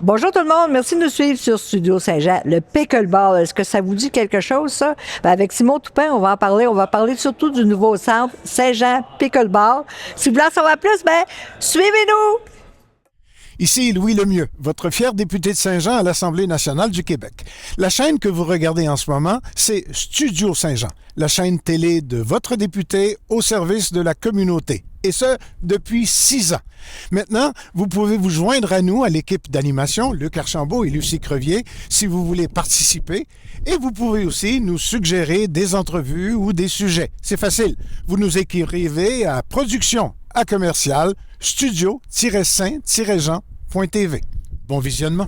Bonjour tout le monde, merci de nous suivre sur Studio Saint-Jean. Le pickleball, est-ce que ça vous dit quelque chose, ça? Ben, avec Simon Toupin, on va en parler. On va parler surtout du nouveau centre Saint-Jean Pickleball. Si vous voulez en savoir plus, ben, suivez-nous! Ici Louis Lemieux, votre fier député de Saint-Jean à l'Assemblée nationale du Québec. La chaîne que vous regardez en ce moment, c'est Studio Saint-Jean, la chaîne télé de votre député au service de la communauté. Et ce, depuis 6 ans. Maintenant, vous pouvez vous joindre à nous, à l'équipe d'animation, Luc Archambault et Lucie Crevier, si vous voulez participer. Et vous pouvez aussi nous suggérer des entrevues ou des sujets. C'est facile. Vous nous écrivez à production@commercial studio-saint-jean.tv. Bon visionnement.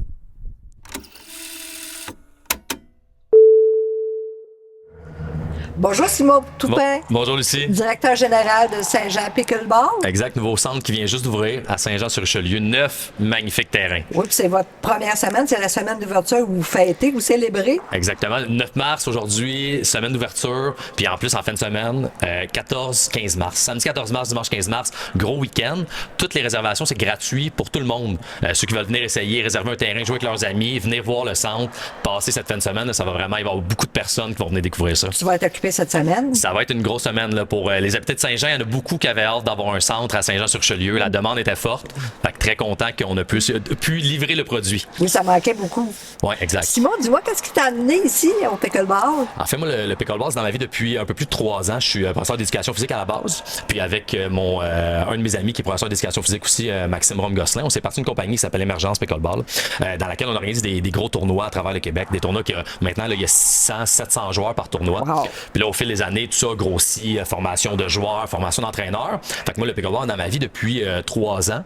Bonjour Simon Toupin. Bonjour Lucie. Directeur général de Saint-Jean Pickleball. Exact, nouveau centre qui vient juste d'ouvrir à Saint-Jean-sur-Richelieu. 9 magnifiques terrains. Oui, puis c'est votre première semaine, c'est la semaine d'ouverture où vous fêtez, vous célébrez. Exactement. 9 mars aujourd'hui, semaine d'ouverture. Puis en plus, en fin de semaine, 14-15 mars. Samedi 14 mars, dimanche 15 mars, gros week-end. Toutes les réservations, c'est gratuit pour tout le monde. Ceux qui veulent venir essayer, réserver un terrain, jouer avec leurs amis, venir voir le centre, passer cette fin de semaine, ça va vraiment, il va y avoir beaucoup de personnes qui vont venir découvrir ça. Tu vas être occupé cette semaine? Ça va être une grosse semaine là, pour les habitants de Saint-Jean. Il y en a beaucoup qui avaient hâte d'avoir un centre à Saint-Jean-sur-Richelieu. La demande était forte. Fait que très content qu'on a pu livrer le produit. Oui, ça manquait beaucoup. Oui, exact. Simon, dis-moi, qu'est-ce qui t'a amené ici au pickleball? En fait, moi, le pickleball, c'est dans ma vie depuis un peu plus de 3 ans. Je suis professeur d'éducation physique à la base. Puis avec un de mes amis qui est professeur d'éducation physique aussi, Maxime Rome-Gosselin, on s'est parti d'une compagnie qui s'appelle Émergence Pickleball, dans laquelle on organise des gros tournois à travers le Québec. Des tournois qui, maintenant, là, il y a 600, 700 joueurs par tournoi. Wow. Puis là, au fil des années, tout ça grossit, formation de joueurs, formation d'entraîneurs. Fait que moi, le pickleball dans ma vie depuis 3 ans.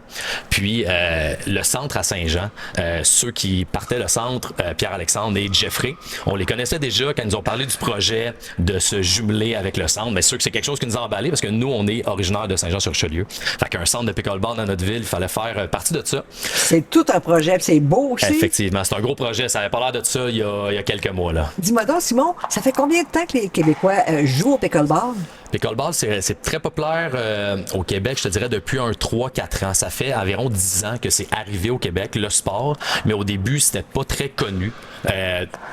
Puis le centre à Saint-Jean, ceux qui partaient le centre, Pierre-Alexandre et Jeffrey, on les connaissait déjà quand ils nous ont parlé du projet de se jumeler avec le centre. Mais c'est sûr que c'est quelque chose qui nous a emballé parce que nous, on est originaire de Saint-Jean-sur-Richelieu. Fait qu'un centre de pickleball dans notre ville, il fallait faire partie de ça. C'est tout un projet, puis c'est beau aussi. Effectivement, c'est un gros projet. Ça avait pas l'air de ça il y a quelques mois, là. Dis-moi donc, Simon, ça fait combien de temps que les Québécois jouent au pickleball? Pickleball, c'est très populaire au Québec, je te dirais, depuis 3-4 ans. Ça fait environ 10 ans que c'est arrivé au Québec, le sport, mais au début, c'était pas très connu.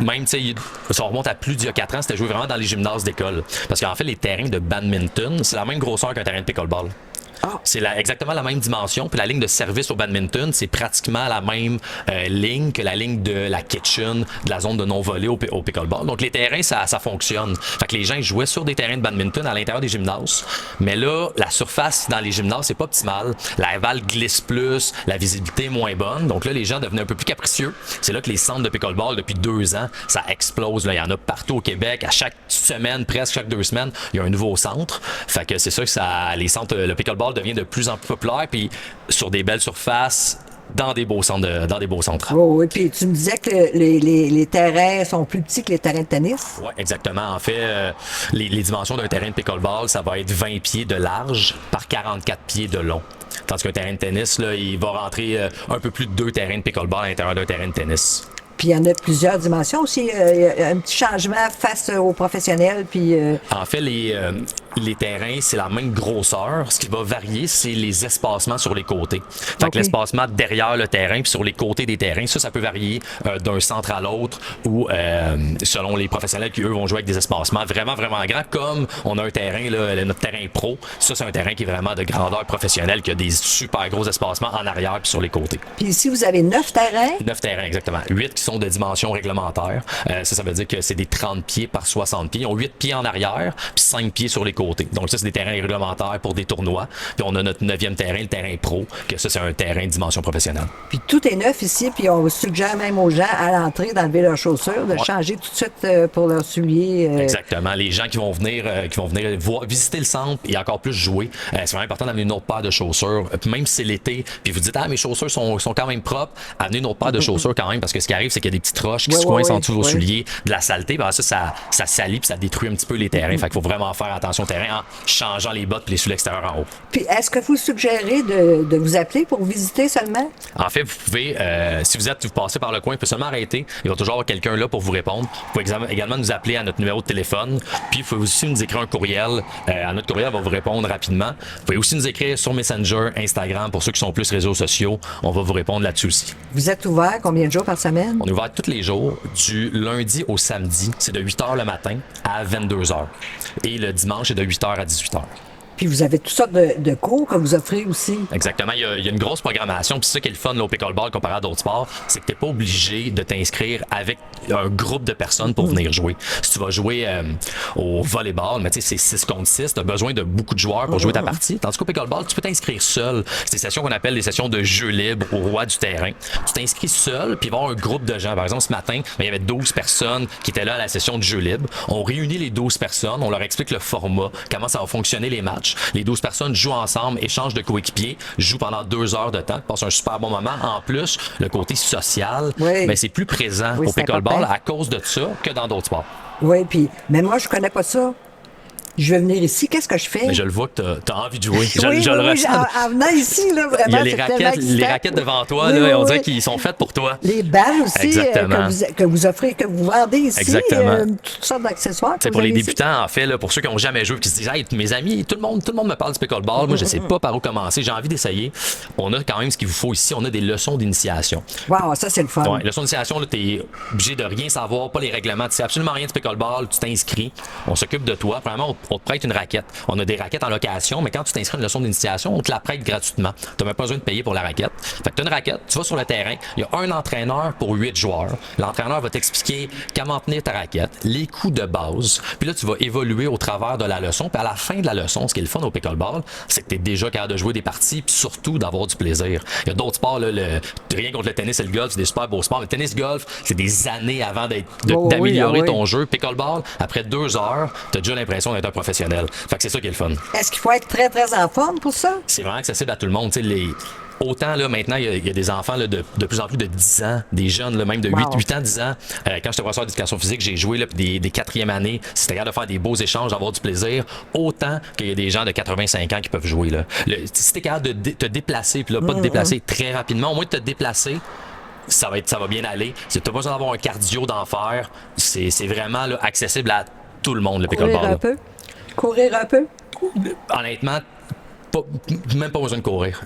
Même, tu sais, ça remonte à plus d'il y a 4 ans, c'était joué vraiment dans les gymnases d'école. Parce qu'en fait, les terrains de badminton, c'est la même grosseur qu'un terrain de pickleball. C'est exactement la même dimension. Puis la ligne de service au badminton, c'est pratiquement la même ligne que la ligne de la kitchen, de la zone de non-volée au pickleball. Donc les terrains, ça fonctionne. Fait que les gens jouaient sur des terrains de badminton à l'intérieur des gymnases. Mais là, la surface dans les gymnases, c'est pas optimal. La balle glisse plus, la visibilité est moins bonne. Donc là, les gens devenaient un peu plus capricieux. C'est là que les centres de pickleball, depuis 2 ans, ça explose. Là, il y en a partout au Québec. À chaque semaine, presque chaque 2 semaines, il y a un nouveau centre. Fait que c'est ça que les centres, le pickleball devient de plus en plus populaire, puis sur des belles surfaces, dans des beaux centres. Oh, oui, puis tu me disais que les terrains sont plus petits que les terrains de tennis? Oui, exactement. En fait, les dimensions d'un terrain de pickleball, ça va être 20 pieds de large par 44 pieds de long. Tandis qu'un terrain de tennis, là, il va rentrer un peu plus de 2 terrains de pickleball à l'intérieur d'un terrain de tennis. Puis il y en a plusieurs dimensions aussi. Il y a un petit changement face aux professionnels. Puis En fait, les terrains, c'est la même grosseur. Ce qui va varier, c'est les espacements sur les côtés. Fait que l'espacement derrière le terrain puis sur les côtés des terrains, ça peut varier d'un centre à l'autre ou selon les professionnels qui, eux, vont jouer avec des espacements vraiment, vraiment grands. Comme on a un terrain, là, notre terrain pro, ça, c'est un terrain qui est vraiment de grandeur professionnelle, qui a des super gros espacements en arrière puis sur les côtés. Puis ici, vous avez 9 terrains? 9 terrains, exactement. 8 qui sont de dimension réglementaire. Ça veut dire que c'est des 30 pieds par 60 pieds. Ils ont 8 pieds en arrière puis 5 pieds sur les côtés. Donc ça, c'est des terrains réglementaires pour des tournois. Puis on a notre 9e terrain, le terrain pro, que ça, c'est un terrain de dimension professionnelle. Puis tout est neuf ici, puis on suggère même aux gens à l'entrée d'enlever leurs chaussures, de changer tout de suite pour leurs souliers. Exactement. Les gens qui vont venir visiter le centre et encore plus jouer, c'est vraiment important d'amener une autre paire de chaussures. Même si c'est l'été, puis vous dites, mes chaussures sont quand même propres, amenez une autre paire de chaussures quand même, parce que ce qui arrive, c'est qu'il y a des petites roches qui se coincent en dessous de vos souliers, de la saleté, ben ça salit puis ça détruit un petit peu les terrains. Fait qu'il faut vraiment faire attention aux terrains. terrain en changeant les bottes et les souliers extérieurs en haut. Puis, est-ce que vous suggérez de vous appeler pour visiter seulement? En fait, vous pouvez, si vous passez par le coin, vous pouvez seulement arrêter. Il va toujours avoir quelqu'un là pour vous répondre. Vous pouvez également nous appeler à notre numéro de téléphone. Puis, il faut aussi nous écrire un courriel. À notre courriel, on va vous répondre rapidement. Vous pouvez aussi nous écrire sur Messenger, Instagram, pour ceux qui sont plus réseaux sociaux. On va vous répondre là-dessus aussi. Vous êtes ouvert combien de jours par semaine? On est ouvert tous les jours, du lundi au samedi. C'est de 8h le matin à 22h. Et le dimanche, c'est de 8h à 18h. Puis vous avez toutes sortes de cours que vous offrez aussi. Exactement. Il y a une grosse programmation. Puis c'est ça qui est le fun là, au pickleball comparé à d'autres sports, c'est que tu n'es pas obligé de t'inscrire avec un groupe de personnes pour venir jouer. Si tu vas jouer au volleyball, mais tu sais, c'est 6 contre 6, tu as besoin de beaucoup de joueurs pour jouer ta partie. Tandis qu'au pickleball, tu peux t'inscrire seul. C'est des sessions qu'on appelle des sessions de jeu libre au roi du terrain. Tu t'inscris seul, puis il va y avoir un groupe de gens. Par exemple, ce matin, il y avait 12 personnes qui étaient là à la session de jeu libre. On réunit les 12 personnes, on leur explique le format, comment ça va fonctionner les matchs. Les 12 personnes jouent ensemble, échangent de coéquipiers, jouent pendant 2 heures de temps, passent un super bon moment. En plus, le côté social, oui. Ben, c'est plus présent au pickleball à cause de ça que dans d'autres sports. Oui, puis, mais moi, je connais pas ça. Je vais venir ici, qu'est-ce que je fais? Mais je le vois que tu as envie de jouer. Oui, je le ressens. En venant ici, là, vraiment, il y a les raquettes devant toi, oui, là, on oui. dirait qu'ils sont faites pour toi. Les balles aussi que vous offrez, que vous vendez ici. Exactement. Toutes sortes d'accessoires. C'est pour les débutants, en fait, là, pour ceux qui n'ont jamais joué, qui se disent, hey, mes amis, tout le monde me parle du pickleball. Moi, je ne sais pas par où commencer. J'ai envie d'essayer. On a quand même ce qu'il vous faut ici. On a des leçons d'initiation. Wow, ça, c'est le fun. Ouais, leçons d'initiation, tu es obligé de rien savoir, pas les règlements. Tu sais absolument rien du pickleball. Tu t'inscris. On s'occupe de toi. Premièrement, on te prête une raquette. On a des raquettes en location, mais quand tu t'inscris à une leçon d'initiation, on te la prête gratuitement. Tu n'as même pas besoin de payer pour la raquette. Fait que tu as une raquette, tu vas sur le terrain, il y a un entraîneur pour 8 joueurs. L'entraîneur va t'expliquer comment tenir ta raquette, les coups de base. Puis là, tu vas évoluer au travers de la leçon. Puis à la fin de la leçon, ce qui est le fun au pickleball, c'est que tu es déjà capable de jouer des parties, puis surtout d'avoir du plaisir. Il y a d'autres sports, là, rien contre le tennis et le golf, c'est des super beaux sports. Le tennis-golf, c'est des années avant d'améliorer ton jeu. Pickleball, après 2 heures, tu as déjà l'impression d'être un professionnel. Fait que c'est ça qui est le fun. Est-ce qu'il faut être très, très en forme pour ça? C'est vraiment accessible à tout le monde. Autant là, maintenant, il y a des enfants là, de plus en plus de 10 ans, des jeunes, là, même de 8 ans, 10 ans. Quand j'étais professeur d'éducation physique, j'ai joué là, des 4e années. C'était capable de faire des beaux échanges, d'avoir du plaisir. Autant qu'il y a des gens de 85 ans qui peuvent jouer. Là. Si tu es capable de te déplacer, puis là, pas te déplacer très rapidement, au moins de te déplacer, ça va bien aller. Tu n'as pas besoin d'avoir un cardio d'enfer. C'est vraiment là, accessible à tout le monde, le pickleball. Courir un peu? Honnêtement, même pas besoin de courir.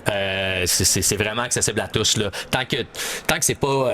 C'est vraiment accessible à tous. Là. Tant que c'est pas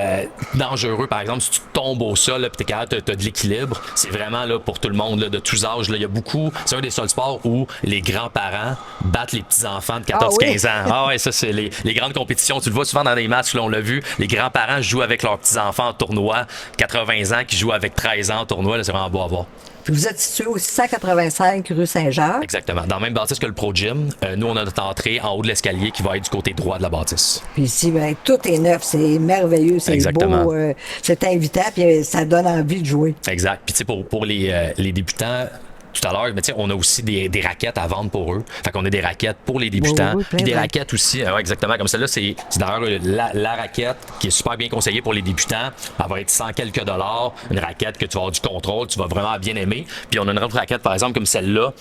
dangereux, par exemple, si tu tombes au sol et tu es capable, tu as de l'équilibre, c'est vraiment là, pour tout le monde, là, de tous âges. Là. Il y a beaucoup, c'est un des seuls sports où les grands-parents battent les petits-enfants de 14-15 ans. Ah ouais, ça, c'est les grandes compétitions. Tu le vois souvent dans des matchs, là, on l'a vu. Les grands-parents jouent avec leurs petits-enfants en tournoi. 80 ans qui jouent avec 13 ans en tournoi. Là, c'est vraiment beau à voir. Puis vous êtes situé au 185 rue Saint-Jacques. Exactement. Dans le même bâtisse que le Pro Gym. Nous, on a notre entrée en haut de l'escalier qui va être du côté droit de la bâtisse. Puis ici, ben, tout est neuf. C'est merveilleux. C'est beau. C'est invitant. Puis ça donne envie de jouer. Exact. Puis tu sais, pour les débutants, tout à l'heure, mais on a aussi des raquettes à vendre pour eux. Fait qu'on a des raquettes pour les débutants. Puis des raquettes aussi, exactement. Comme celle-là, c'est d'ailleurs la raquette qui est super bien conseillée pour les débutants. Elle va être 100 quelques $. Une raquette que tu vas avoir du contrôle, tu vas vraiment bien aimer. Puis on a une autre raquette, par exemple, comme celle-là.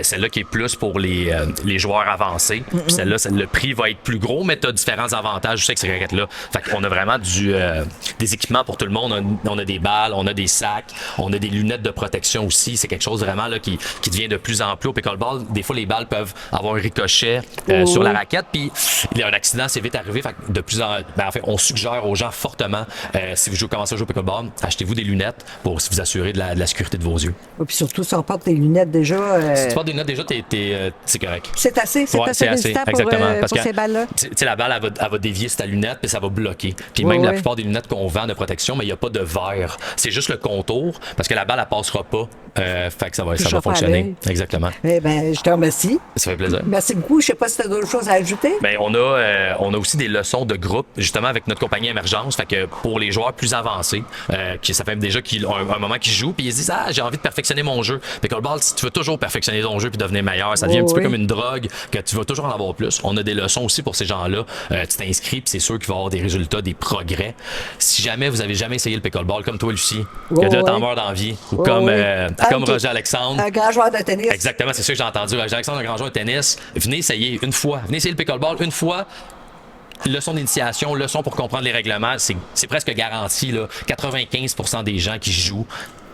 Celle-là qui est plus pour les joueurs avancés. Puis celle-là, le prix va être plus gros, mais tu as différents avantages aussi avec ces raquettes-là. Fait qu'on a vraiment des équipements pour tout le monde. On a des balles, on a des sacs, on a des lunettes de protection aussi. C'est quelque chose vraiment là, qui devient de plus en plus au pickleball. Des fois, les balles peuvent avoir un ricochet sur la raquette, puis il y a un accident, c'est vite arrivé. Fait que de plus en fait, on suggère aux gens fortement, si vous commencez à jouer au pickleball, achetez-vous des lunettes pour vous assurer de la sécurité de vos yeux. Et puis surtout, si on porte des lunettes déjà... Si tu portes des lunettes déjà, c'est correct. C'est assez résistant pour ces balles-là. Tu sais, la balle, elle va dévier sur ta lunette, puis ça va bloquer. Puis même la plupart des lunettes qu'on vend de protection, mais il n'y a pas de verre. C'est juste le contour, parce que la balle, elle passera pas. Fait que ça va fonctionner. Exactement. Eh bien, je te remercie. Ça fait plaisir. Merci beaucoup. Je ne sais pas si tu as d'autres choses à ajouter. Bien, on a aussi des leçons de groupe, justement avec notre compagnie émergence. Fait que pour les joueurs plus avancés, ça fait déjà qu'ils ont un moment qu'ils jouent, puis ils se disent j'ai envie de perfectionner mon jeu. Pickleball, si tu veux toujours perfectionner ton jeu puis devenir meilleur, ça devient un petit peu comme une drogue que tu vas toujours en avoir plus. On a des leçons aussi pour ces gens-là. Tu t'inscris, puis c'est sûr qu'il va y avoir des résultats, des progrès. Si jamais vous avez jamais essayé le pickleball, comme toi, Lucie, que tu t'en meurs d'envie, ou comme Roger Alexandre. Un grand joueur de tennis. Exactement, c'est ça que j'ai entendu. Roger Alexandre, un grand joueur de tennis. Venez essayer une fois. Venez essayer le pickleball une fois. Leçon d'initiation, leçon pour comprendre les règlements, c'est presque garanti. Là. 95% des gens qui jouent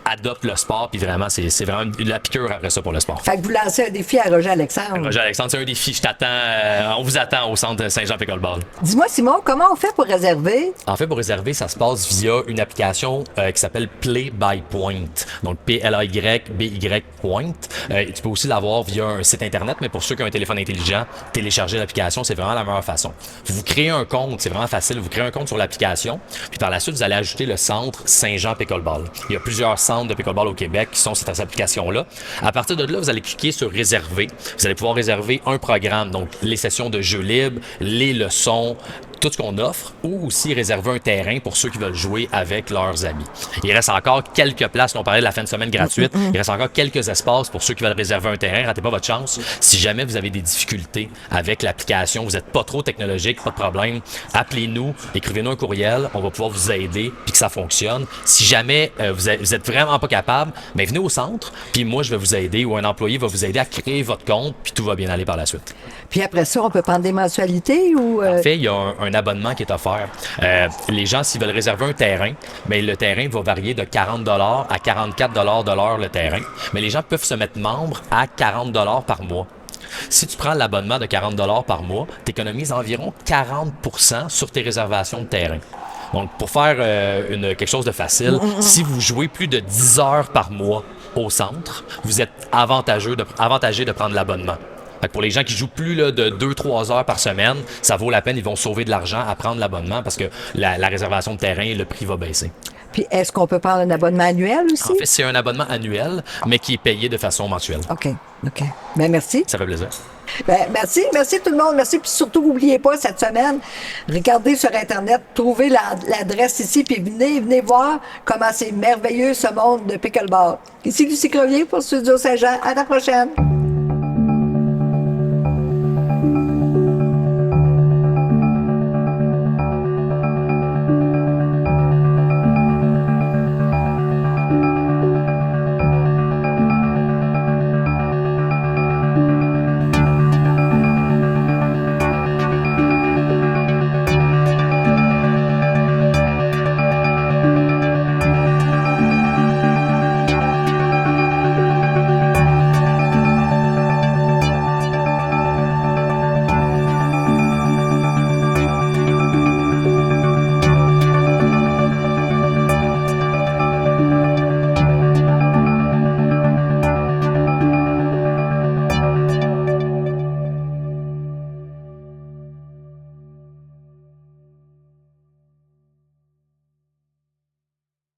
adoptent le sport, puis vraiment, c'est vraiment la piqûre après ça pour le sport. Fait que vous lancez un défi à Roger Alexandre. Roger Alexandre, c'est un défi. Je t'attends. On vous attend au centre Saint-Jean Pickleball. Dis-moi, Simon, comment on fait pour réserver? En fait, pour réserver, ça se passe via une application qui s'appelle Play by Point. Donc, P-L-A-Y-B-Y Point. Tu peux aussi l'avoir via un site Internet, mais pour ceux qui ont un téléphone intelligent, télécharger l'application, c'est vraiment la meilleure façon. Vous créez un compte, c'est vraiment facile. Vous créez un compte sur l'application, puis par la suite, vous allez ajouter le centre Saint-Jean Pickleball. Il y a plusieurs centres de pickleball au Québec qui sont sur cette application-là. À partir de là, vous allez cliquer sur réserver. Vous allez pouvoir réserver un programme, donc les sessions de jeux libres, les leçons, tout ce qu'on offre, ou aussi réserver un terrain pour ceux qui veulent jouer avec leurs amis. Il reste encore quelques places. On parlait de la fin de semaine gratuite. Il reste encore quelques espaces pour ceux qui veulent réserver un terrain. Ratez pas votre chance. Si jamais vous avez des difficultés avec l'application, vous n'êtes pas trop technologique, pas de problème, appelez-nous, écrivez-nous un courriel. On va pouvoir vous aider puis que ça fonctionne. Si jamais vous êtes vraiment pas capable, mais venez au centre, puis moi, je vais vous aider ou un employé va vous aider à créer votre compte, puis tout va bien aller par la suite. Puis après ça, on peut prendre des mensualités ou... En fait, il y a un abonnement qui est offert. Les gens, s'ils veulent réserver un terrain, mais le terrain va varier de 40 $ à 44 $ de l'heure le terrain. Mais les gens peuvent se mettre membres à 40 $ par mois. Si tu prends l'abonnement de 40 $ par mois, tu économises environ 40% sur tes réservations de terrain. Donc, pour faire quelque chose de facile, si vous jouez plus de 10 heures par mois au centre, vous êtes avantagé de prendre l'abonnement. Fait que pour les gens qui jouent plus là, de 2-3 heures par semaine, ça vaut la peine, ils vont sauver de l'argent à prendre l'abonnement parce que la réservation de terrain, le prix va baisser. Puis est-ce qu'on peut prendre un abonnement annuel aussi? En fait, c'est un abonnement annuel, mais qui est payé de façon mensuelle. OK. Bien, merci. Ça fait plaisir. Ben, merci tout le monde. Merci. Puis surtout, n'oubliez pas, cette semaine, regardez sur Internet, trouvez l'adresse ici, puis venez voir comment c'est merveilleux ce monde de pickleball. Ici Lucie Crevier pour Studio Saint-Jean. À la prochaine.